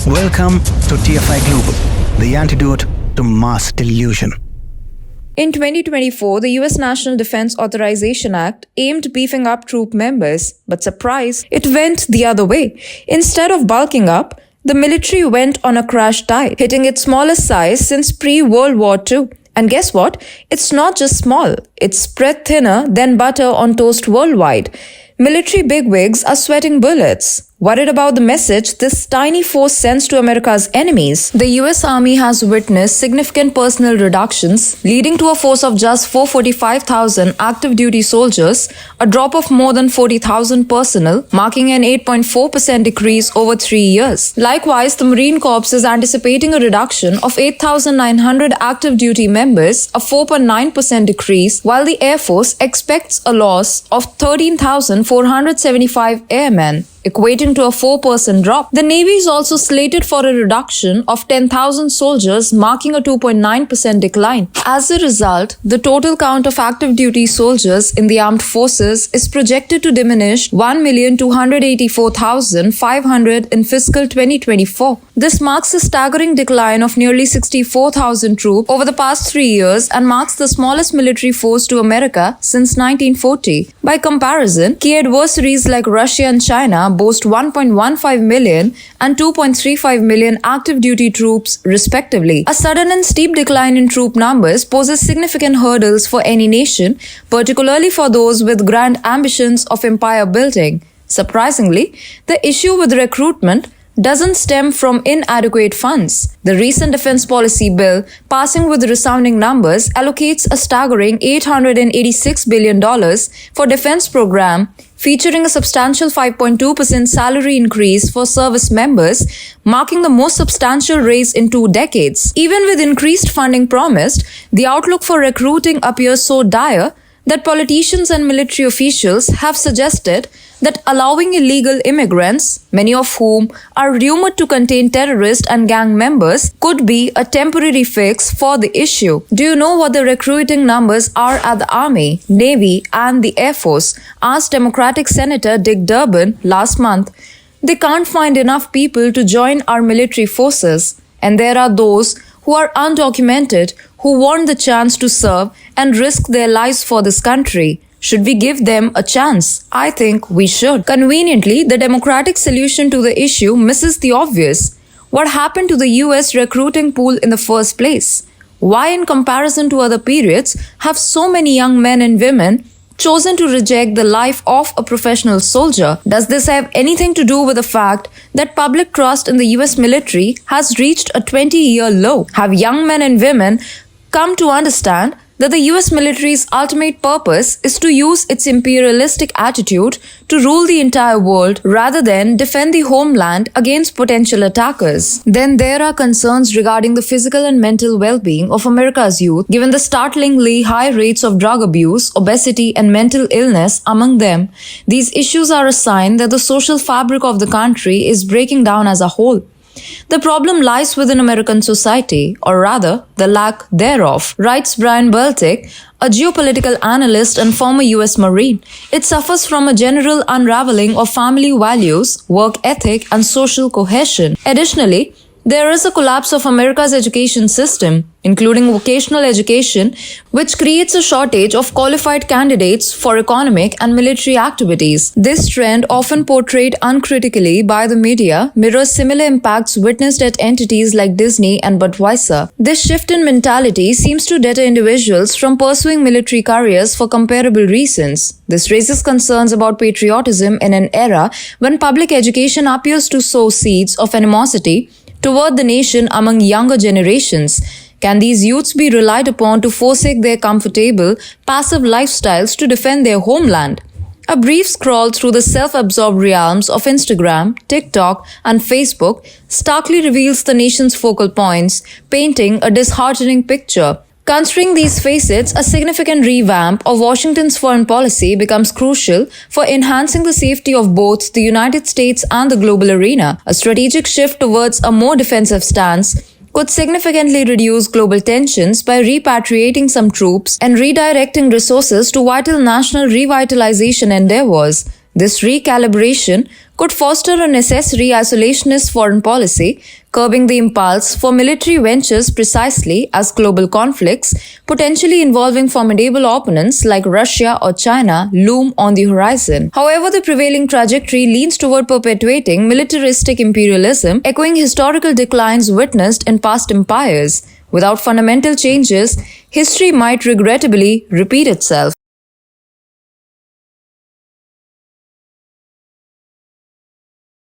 Welcome to TFI Global, the antidote to mass delusion. In 2024, the US National Defense Authorization Act aimed beefing up troop members, but surprise, it went the other way. Instead of bulking up, the military went on a crash diet, hitting its smallest size since pre-World War II. And guess what? It's not just small, it's spread thinner than butter on toast worldwide. Military bigwigs are sweating bullets, worried about the message this tiny force sends to America's enemies. The US Army has witnessed significant personnel reductions, leading to a force of just 445,000 active duty soldiers, a drop of more than 40,000 personnel, marking an 8.4% decrease over 3 years. Likewise, the Marine Corps is anticipating a reduction of 8,900 active duty members, a 4.9% decrease, while the Air Force expects a loss of 13,475 airmen, equating to a 4% drop. The Navy is also slated for a reduction of 10,000 soldiers, marking a 2.9% decline. As a result, the total count of active duty soldiers in the armed forces is projected to diminish 1,284,500 in fiscal 2024. This marks a staggering decline of nearly 64,000 troops over the past 3 years and marks the smallest military force to America since 1940. By comparison, key adversaries like Russia and China boast 1.15 million and 2.35 million active duty troops, respectively. A sudden and steep decline in troop numbers poses significant hurdles for any nation, particularly for those with grand ambitions of empire building. Surprisingly, the issue with recruitment doesn't stem from inadequate funds. The recent defense policy bill, passing with resounding numbers, allocates a staggering $886 billion for defense program, featuring a substantial 5.2% salary increase for service members, marking the most substantial raise in 2 decades. Even with increased funding promised, the outlook for recruiting appears so dire that politicians and military officials have suggested that allowing illegal immigrants, many of whom are rumored to contain terrorist and gang members, could be a temporary fix for the issue. Do you know what the recruiting numbers are at the Army, Navy, and the Air Force? Asked Democratic Senator Dick Durbin last month. They can't find enough people to join our military forces, and there are those who are undocumented who want the chance to serve and risk their lives for this country. Should we give them a chance? I think we should. Conveniently, the democratic solution to the issue misses the obvious. What happened to the US recruiting pool in the first place? Why, in comparison to other periods, have so many young men and women chosen to reject the life of a professional soldier? Does this have anything to do with the fact that public trust in the US military has reached a 20-year low? Have young men and women come to understand that the US military's ultimate purpose is to use its imperialistic attitude to rule the entire world rather than defend the homeland against potential attackers? Then there are concerns regarding the physical and mental well-being of America's youth, given the startlingly high rates of drug abuse, obesity, and mental illness among them. These issues are a sign that the social fabric of the country is breaking down as a whole. The problem lies within American society, or rather, the lack thereof, writes Brian Baltic, a geopolitical analyst and former US Marine. It suffers from a general unraveling of family values, work ethic, and social cohesion. Additionally, there is a collapse of America's education system, including vocational education, which creates a shortage of qualified candidates for economic and military activities. This trend, often portrayed uncritically by the media, mirrors similar impacts witnessed at entities like Disney and Budweiser. This shift in mentality seems to deter individuals from pursuing military careers for comparable reasons. This raises concerns about patriotism in an era when public education appears to sow seeds of animosity toward the nation among younger generations. Can these youths be relied upon to forsake their comfortable, passive lifestyles to defend their homeland? A brief scroll through the self-absorbed realms of Instagram, TikTok, and Facebook starkly reveals the nation's focal points, painting a disheartening picture. Considering these facets, a significant revamp of Washington's foreign policy becomes crucial for enhancing the safety of both the United States and the global arena. A strategic shift towards a more defensive stance could significantly reduce global tensions by repatriating some troops and redirecting resources to vital national revitalization endeavors. This recalibration could foster a necessary isolationist foreign policy, curbing the impulse for military ventures precisely as global conflicts, potentially involving formidable opponents like Russia or China, loom on the horizon. However, the prevailing trajectory leans toward perpetuating militaristic imperialism, echoing historical declines witnessed in past empires. Without fundamental changes, history might regrettably repeat itself.